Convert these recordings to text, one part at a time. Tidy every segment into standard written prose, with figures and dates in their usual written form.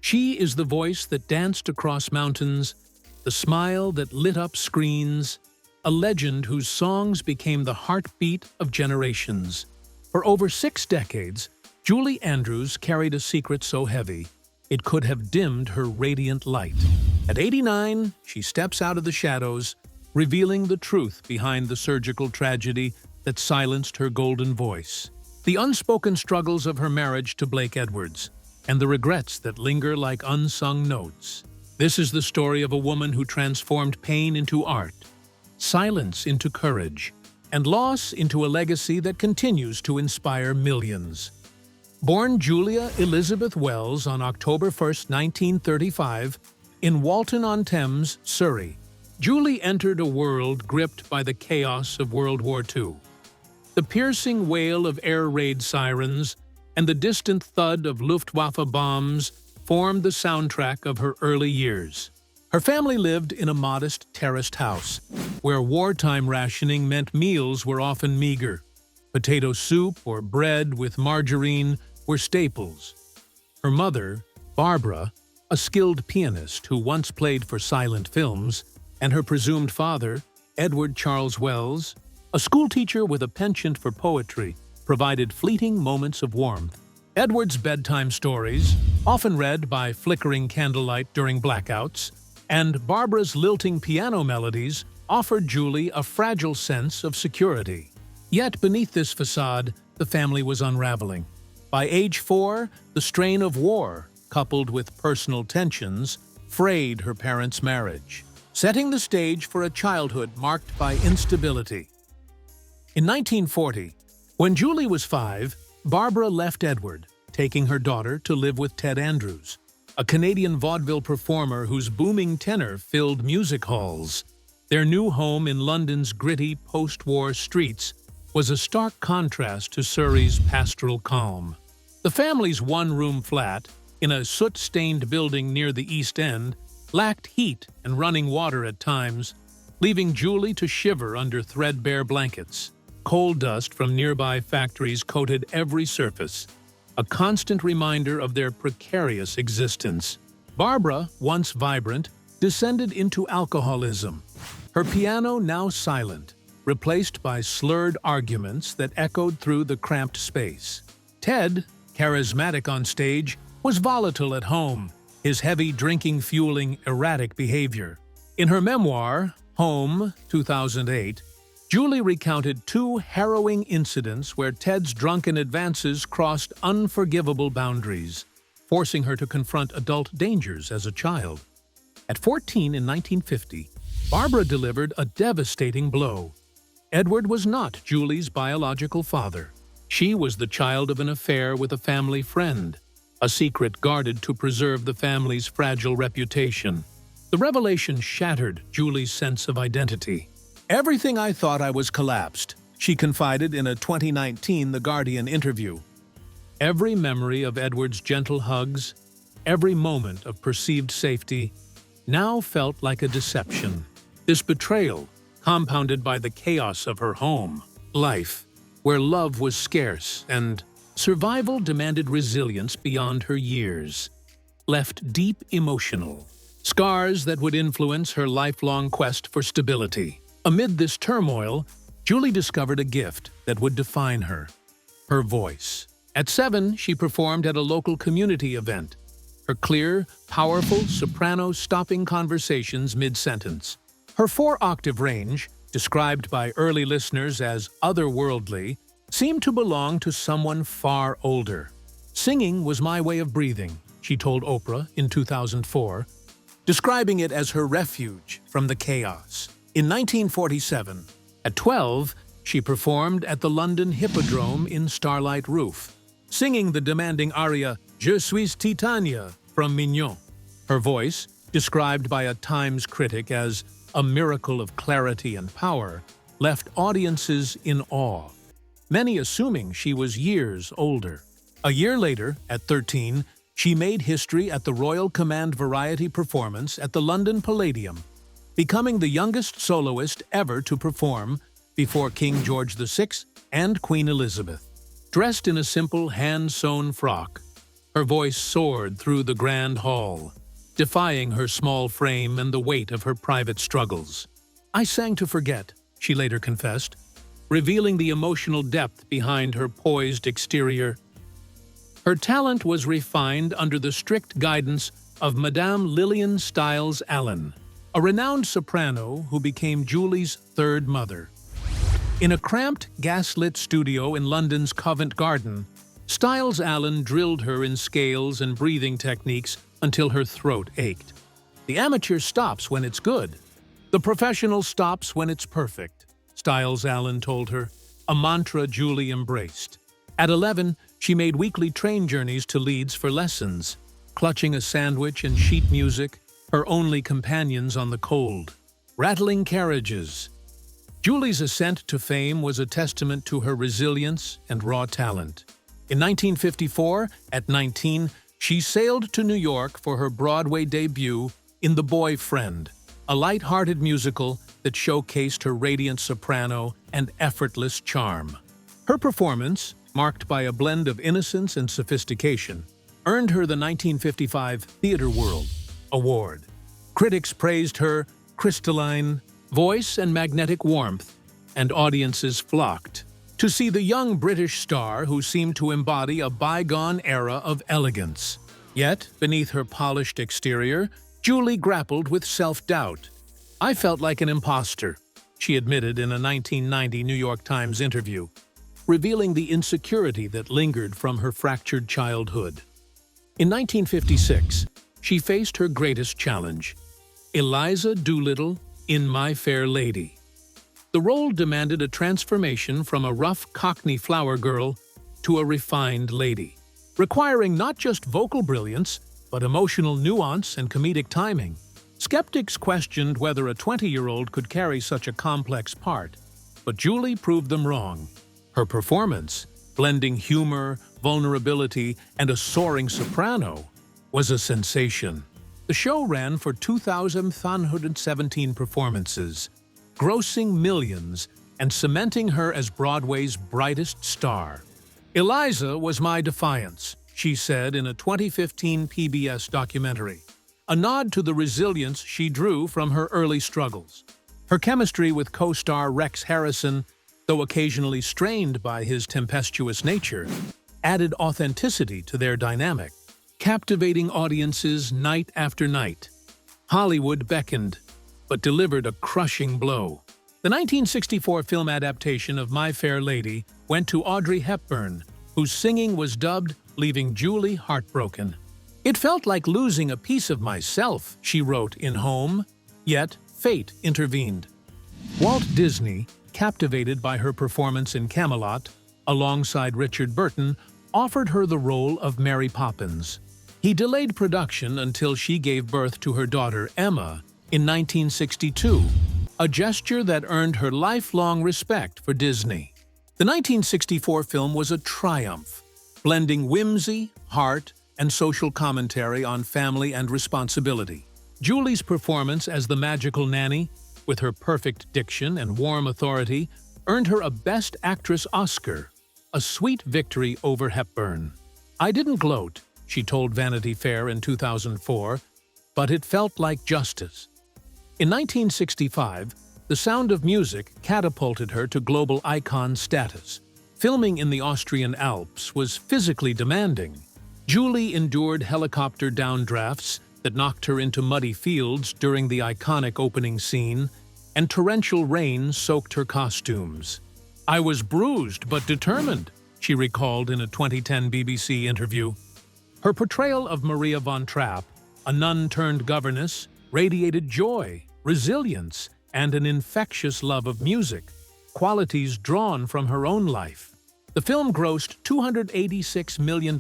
She is the voice that danced across mountains, the smile that lit up screens, a legend whose songs became the heartbeat of generations. For over 6 decades, Julie Andrews carried a secret so heavy, it could have dimmed her radiant light. At 89, she steps out of the shadows, revealing the truth behind the surgical tragedy that silenced her golden voice. The unspoken struggles of her marriage to Blake Edwards, and the regrets that linger like unsung notes. This is the story of a woman who transformed pain into art, silence into courage, and loss into a legacy that continues to inspire millions. Born Julia Elizabeth Wells on October 1, 1935, in Walton-on-Thames, Surrey, Julie entered a world gripped by the chaos of World War II. The piercing wail of air raid sirens and the distant thud of Luftwaffe bombs formed the soundtrack of her early years. Her family lived in a modest terraced house, where wartime rationing meant meals were often meager. Potato soup or bread with margarine were staples. Her mother, Barbara, a skilled pianist who once played for silent films, and her presumed father, Edward Charles Wells, a schoolteacher with a penchant for poetry, provided fleeting moments of warmth. Edward's bedtime stories, often read by flickering candlelight during blackouts, and Barbara's lilting piano melodies offered Julie a fragile sense of security. Yet beneath this facade, the family was unraveling. By age 4, the strain of war, coupled with personal tensions, frayed her parents' marriage, setting the stage for a childhood marked by instability. In 1940, when Julie was 5, Barbara left Edward, taking her daughter to live with Ted Andrews, a Canadian vaudeville performer whose booming tenor filled music halls. Their new home in London's gritty post-war streets was a stark contrast to Surrey's pastoral calm. The family's one-room flat, in a soot-stained building near the East End, lacked heat and running water at times, leaving Julie to shiver under threadbare blankets. Coal dust from nearby factories coated every surface, a constant reminder of their precarious existence. Barbara, once vibrant, descended into alcoholism, her piano now silent, replaced by slurred arguments that echoed through the cramped space. Ted, charismatic on stage, was volatile at home, his heavy drinking fueling erratic behavior. In her memoir, Home, 2008, Julie recounted 2 harrowing incidents where Ted's drunken advances crossed unforgivable boundaries, forcing her to confront adult dangers as a child. At 14 in 1950, Barbara delivered a devastating blow. Edward was not Julie's biological father. She was the child of an affair with a family friend, a secret guarded to preserve the family's fragile reputation. The revelation shattered Julie's sense of identity. "Everything I thought I was collapsed," she confided in a 2019 The Guardian interview. Every memory of Edward's gentle hugs, every moment of perceived safety, now felt like a deception. This betrayal, compounded by the chaos of her home life, where love was scarce and survival demanded resilience beyond her years, left deep emotional scars that would influence her lifelong quest for stability. Amid this turmoil, Julie discovered a gift that would define her: her voice. At 7, she performed at a local community event, her clear, powerful soprano stopping conversations mid-sentence. Her 4-octave range, described by early listeners as otherworldly, seemed to belong to someone far older. "Singing was my way of breathing," she told Oprah in 2004, describing it as her refuge from the chaos. In 1947, at 12, she performed at the London Hippodrome in Starlight Roof, singing the demanding aria Je suis Titania from Mignon. Her voice, described by a Times critic as a miracle of clarity and power, left audiences in awe, many assuming she was years older. A year later, at 13, she made history at the Royal Command Variety performance at the London Palladium, becoming the youngest soloist ever to perform before King George VI and Queen Elizabeth. Dressed in a simple hand-sewn frock, Her voice soared through the grand hall, defying her small frame and the weight of her private struggles. "I sang to forget," she later confessed, revealing the emotional depth behind her poised exterior. Her talent was refined under the strict guidance of Madame Lillian Stiles Allen, a renowned soprano who became Julie's third mother. In a cramped, gaslit studio in London's Covent Garden, Stiles Allen drilled her in scales and breathing techniques until her throat ached. "The amateur stops when it's good. The professional stops when it's perfect," Stiles Allen told her, a mantra Julie embraced. At 11, she made weekly train journeys to Leeds for lessons, clutching a sandwich and sheet music, her only companions on the cold. Rattling carriages. Julie's ascent to fame was a testament to her resilience and raw talent. In 1954, at 19, she sailed to New York for her Broadway debut in The Boyfriend, a light-hearted musical that showcased her radiant soprano and effortless charm. Her performance, marked by a blend of innocence and sophistication, earned her the 1955 Theatre World Award. Critics praised her crystalline voice and magnetic warmth, and audiences flocked to see the young British star who seemed to embody a bygone era of elegance. Yet, beneath her polished exterior, Julie grappled with self-doubt. "I felt like an imposter," she admitted in a 1990 New York Times interview, revealing the insecurity that lingered from her fractured childhood. In 1956, she faced her greatest challenge, Eliza Doolittle in My Fair Lady. The role demanded a transformation from a rough Cockney flower girl to a refined lady, requiring not just vocal brilliance, but emotional nuance and comedic timing. Skeptics questioned whether a 20-year-old could carry such a complex part, but Julie proved them wrong. Her performance, blending humor, vulnerability, and a soaring soprano, was a sensation. The show ran for 2,117 performances, grossing millions and cementing her as Broadway's brightest star. "Eliza was my defiance," she said in a 2015 PBS documentary, a nod to the resilience she drew from her early struggles. Her chemistry with co-star Rex Harrison, though occasionally strained by his tempestuous nature, added authenticity to their dynamic, captivating audiences night after night. Hollywood beckoned, but delivered a crushing blow. The 1964 film adaptation of My Fair Lady went to Audrey Hepburn, whose singing was dubbed, leaving Julie heartbroken. "It felt like losing a piece of myself," she wrote in Home, yet fate intervened. Walt Disney, captivated by her performance in Camelot, alongside Richard Burton, offered her the role of Mary Poppins. He delayed production until she gave birth to her daughter Emma in 1962, a gesture that earned her lifelong respect for Disney. The 1964 film was a triumph, blending whimsy, heart, and social commentary on family and responsibility. Julie's performance as the magical nanny, with her perfect diction and warm authority, earned her a Best Actress Oscar, a sweet victory over Hepburn. "I didn't gloat," she told Vanity Fair in 2004, "but it felt like justice." In 1965, The Sound of Music catapulted her to global icon status. Filming in the Austrian Alps was physically demanding. Julie endured helicopter downdrafts that knocked her into muddy fields during the iconic opening scene, and torrential rain soaked her costumes. "I was bruised but determined," she recalled in a 2010 BBC interview. Her portrayal of Maria von Trapp, a nun-turned-governess, radiated joy, resilience, and an infectious love of music, qualities drawn from her own life. The film grossed $286 million,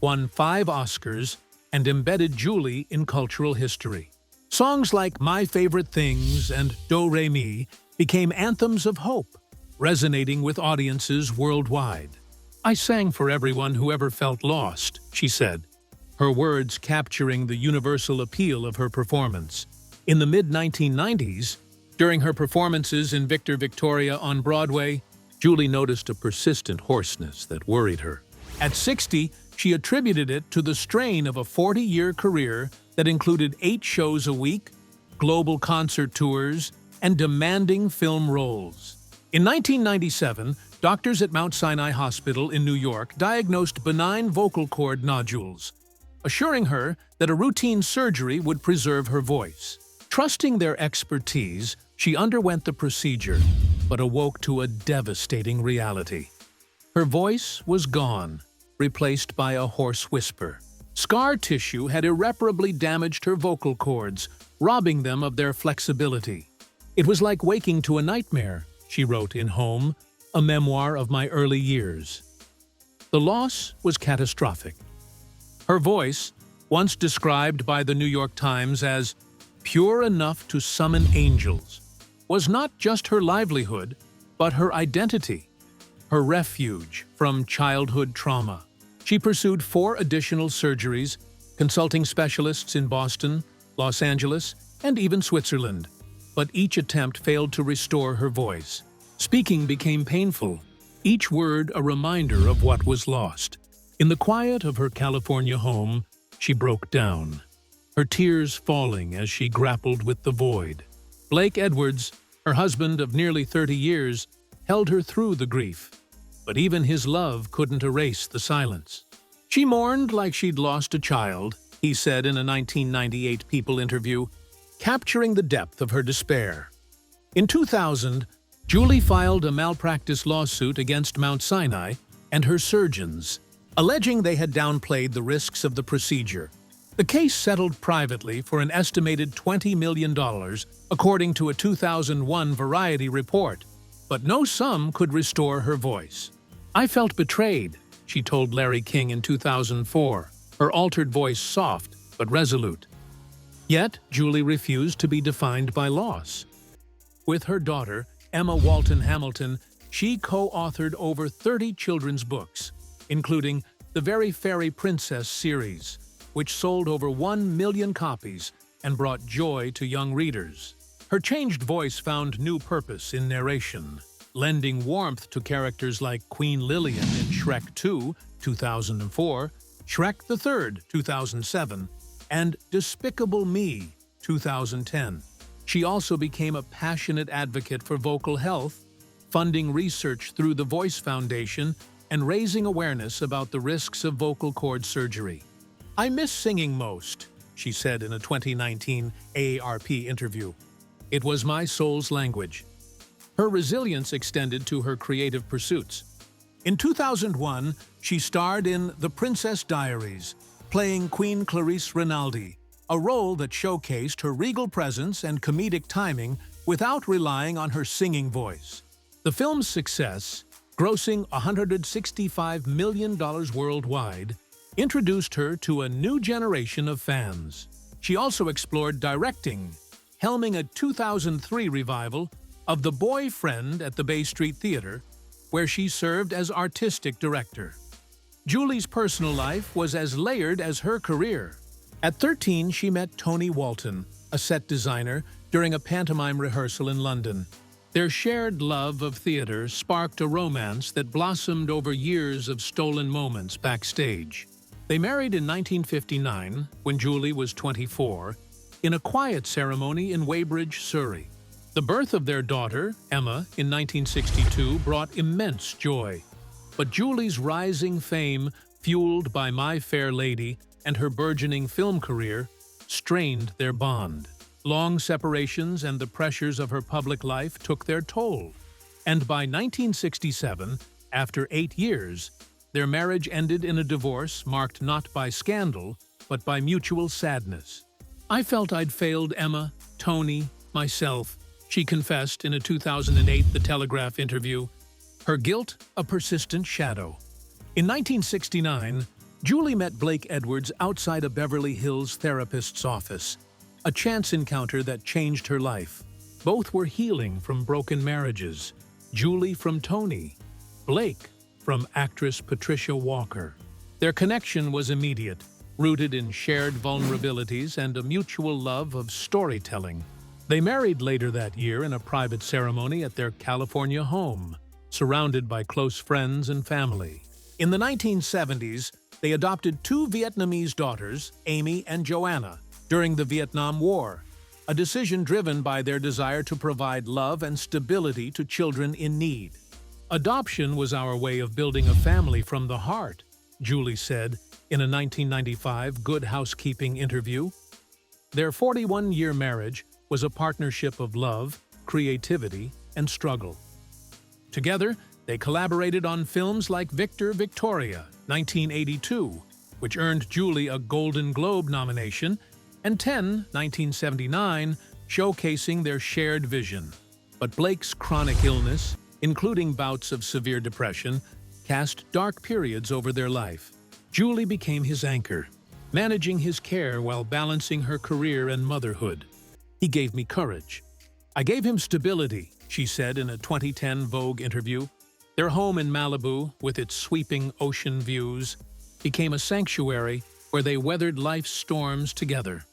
won 5 Oscars, and embedded Julie in cultural history. Songs like My Favorite Things and Do Re Mi became anthems of hope, resonating with audiences worldwide. "I sang for everyone who ever felt lost," she said, her words capturing the universal appeal of her performance. In the mid-1990s, during her performances in Victor Victoria on Broadway, Julie noticed a persistent hoarseness that worried her. At 60, She attributed it to the strain of a 40-year career that included 8 shows a week, global concert tours, and demanding film roles. In 1997, doctors at Mount Sinai Hospital in New York diagnosed benign vocal cord nodules, assuring her that a routine surgery would preserve her voice. Trusting their expertise, she underwent the procedure, but awoke to a devastating reality. Her voice was gone, replaced by a hoarse whisper. Scar tissue had irreparably damaged her vocal cords, robbing them of their flexibility. It was like waking to a nightmare, she wrote in Home, a memoir of my early years. The loss was catastrophic. Her voice, once described by the New York Times as pure enough to summon angels, was not just her livelihood, but her identity, her refuge from childhood trauma. She pursued 4 additional surgeries, consulting specialists in Boston, Los Angeles, and even Switzerland, but each attempt failed to restore her voice. Speaking became painful, each word a reminder of what was lost. In the quiet of her California home, she broke down, her tears falling as she grappled with the void. Blake Edwards, her husband of nearly 30 years, held her through the grief, but even his love couldn't erase the silence. She mourned like she'd lost a child, he said in a 1998 People interview, capturing the depth of her despair. In 2000, Julie filed a malpractice lawsuit against Mount Sinai and her surgeons, alleging they had downplayed the risks of the procedure. The case settled privately for an estimated $20 million, according to a 2001 Variety report, but no sum could restore her voice. "I felt betrayed," she told Larry King in 2004, her altered voice soft but resolute. Yet, Julie refused to be defined by loss. With her daughter, Emma Walton Hamilton, she co-authored over 30 children's books, including the Very Fairy Princess series, which sold over 1 million copies and brought joy to young readers. Her changed voice found new purpose in narration, lending warmth to characters like Queen Lillian in Shrek 2, 2004, Shrek the Third, 2007, and Despicable Me, 2010. She also became a passionate advocate for vocal health, funding research through the Voice Foundation and raising awareness about the risks of vocal cord surgery. "I miss singing most," she said in a 2019 AARP interview. "It was my soul's language." Her resilience extended to her creative pursuits. In 2001, she starred in The Princess Diaries, playing Queen Clarice Rinaldi, a role that showcased her regal presence and comedic timing without relying on her singing voice. The film's success, grossing $165 million worldwide, introduced her to a new generation of fans. She also explored directing, helming a 2003 revival of The Boyfriend at the Bay Street Theater, where she served as artistic director. Julie's personal life was as layered as her career. At 13, she met Tony Walton, a set designer, during a pantomime rehearsal in London. Their shared love of theater sparked a romance that blossomed over years of stolen moments backstage. They married in 1959, when Julie was 24, in a quiet ceremony in Weybridge, Surrey. The birth of their daughter, Emma, in 1962 brought immense joy. But Julie's rising fame, fueled by My Fair Lady and her burgeoning film career, strained their bond. Long separations and the pressures of her public life took their toll. And by 1967, after 8 years, their marriage ended in a divorce marked not by scandal, but by mutual sadness. "I felt I'd failed Emma, Tony, myself," she confessed in a 2008 The Telegraph interview. Her guilt, a persistent shadow. In 1969, Julie met Blake Edwards outside a Beverly Hills therapist's office, a chance encounter that changed her life. Both were healing from broken marriages, Julie from Tony, Blake from actress Patricia Walker. Their connection was immediate, rooted in shared vulnerabilities and a mutual love of storytelling. They married later that year in a private ceremony at their California home, surrounded by close friends and family. In the 1970s, They adopted two Vietnamese daughters, Amy and Joanna, during the Vietnam War, a decision driven by their desire to provide love and stability to children in need. "Adoption was our way of building a family from the heart," Julie said in a 1995 Good Housekeeping interview. Their 41-year marriage was a partnership of love, creativity, and struggle. Together, they collaborated on films like Victor Victoria, 1982, which earned Julie a Golden Globe nomination, and 10, 1979, showcasing their shared vision. But Blake's chronic illness, including bouts of severe depression, cast dark periods over their life. Julie became his anchor, managing his care while balancing her career and motherhood. "He gave me courage. I gave him stability," she said in a 2010 Vogue interview. Their home in Malibu, with its sweeping ocean views, became a sanctuary where they weathered life's storms together.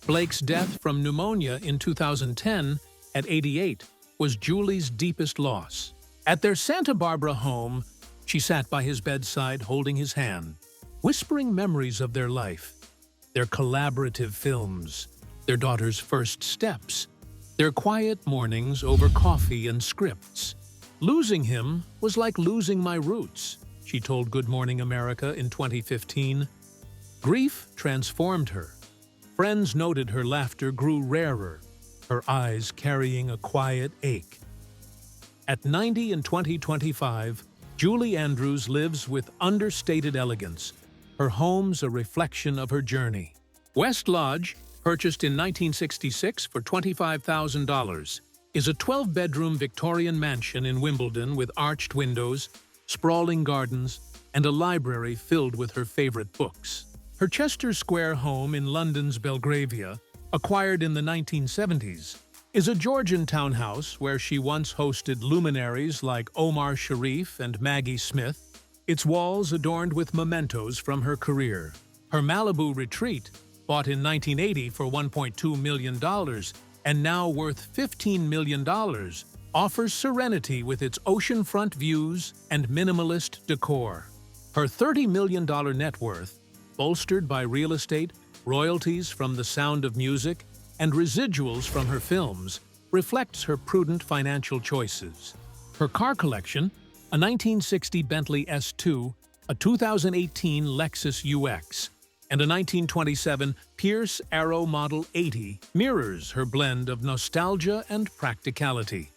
Blake's death from pneumonia in 2010, at 88, was Julie's deepest loss. At their Santa Barbara home, she sat by his bedside holding his hand, whispering memories of their life, their collaborative films, their daughter's first steps, their quiet mornings over coffee and scripts. "Losing him was like losing my roots," she told Good Morning America in 2015. Grief transformed her. Friends noted her laughter grew rarer, her eyes carrying a quiet ache. At 90 in 2025, Julie Andrews lives with understated elegance. Her home's a reflection of her journey. West Lodge, purchased in 1966 for $25,000, is a 12-bedroom Victorian mansion in Wimbledon with arched windows, sprawling gardens, and a library filled with her favorite books. Her Chester Square home in London's Belgravia, acquired in the 1970s, is a Georgian townhouse where she once hosted luminaries like Omar Sharif and Maggie Smith, its walls adorned with mementos from her career. Her Malibu retreat, bought in 1980 for $1.2 million and now worth $15 million, offers serenity with its oceanfront views and minimalist decor. Her $30 million net worth, bolstered by real estate, royalties from The Sound of Music, and residuals from her films, reflects her prudent financial choices. Her car collection, a 1960 Bentley S2, a 2018 Lexus UX, and a 1927 Pierce Arrow Model 80, mirrors her blend of nostalgia and practicality.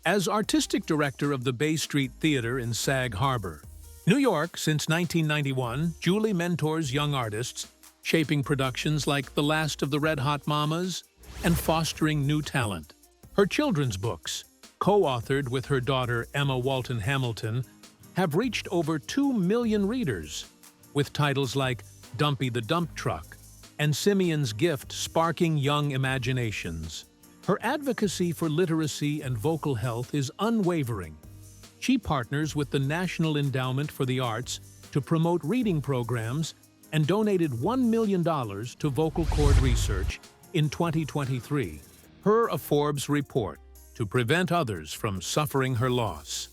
As artistic director of the Bay Street Theater in Sag Harbor, New York since 1991, Julie mentors young artists, shaping productions like The Last of the Red Hot Mamas and fostering new talent. Her children's books, co-authored with her daughter Emma Walton Hamilton, have reached over 2 million readers, with titles like Dumpy the Dump Truck and Simeon's Gift sparking young imaginations. Her advocacy for literacy and vocal health is unwavering. She partners with the National Endowment for the Arts to promote reading programs and donated $1 million to vocal cord research in 2023, per a Forbes report, to prevent others from suffering her loss.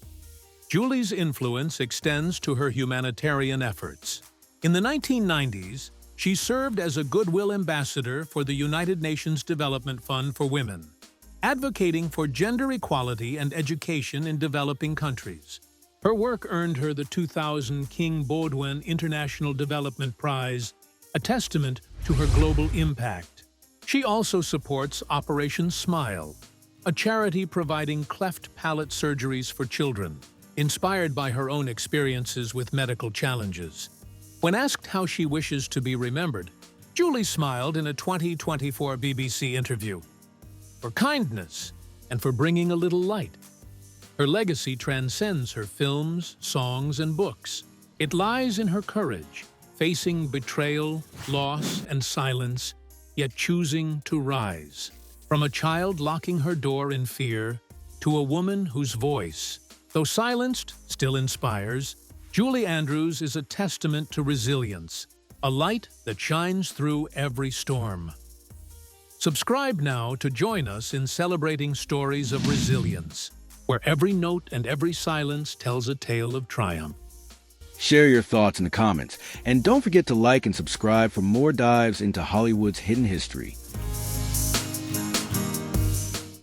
Julie's influence extends to her humanitarian efforts. In the 1990s, she served as a Goodwill Ambassador for the United Nations Development Fund for Women, advocating for gender equality and education in developing countries. Her work earned her the 2000 King Baudouin International Development Prize, a testament to her global impact. She also supports Operation Smile, a charity providing cleft palate surgeries for children, inspired by her own experiences with medical challenges. When asked how she wishes to be remembered, Julie smiled in a 2024 BBC interview. For kindness and for bringing a little light. Her legacy transcends her films, songs, and books. It lies in her courage, facing betrayal, loss, and silence, yet choosing to rise. From a child locking her door in fear to a woman whose voice, though silenced, still inspires, Julie Andrews is a testament to resilience, a light that shines through every storm. Subscribe now to join us in celebrating stories of resilience, where every note and every silence tells a tale of triumph. Share your thoughts in the comments, and don't forget to like and subscribe for more dives into Hollywood's hidden history.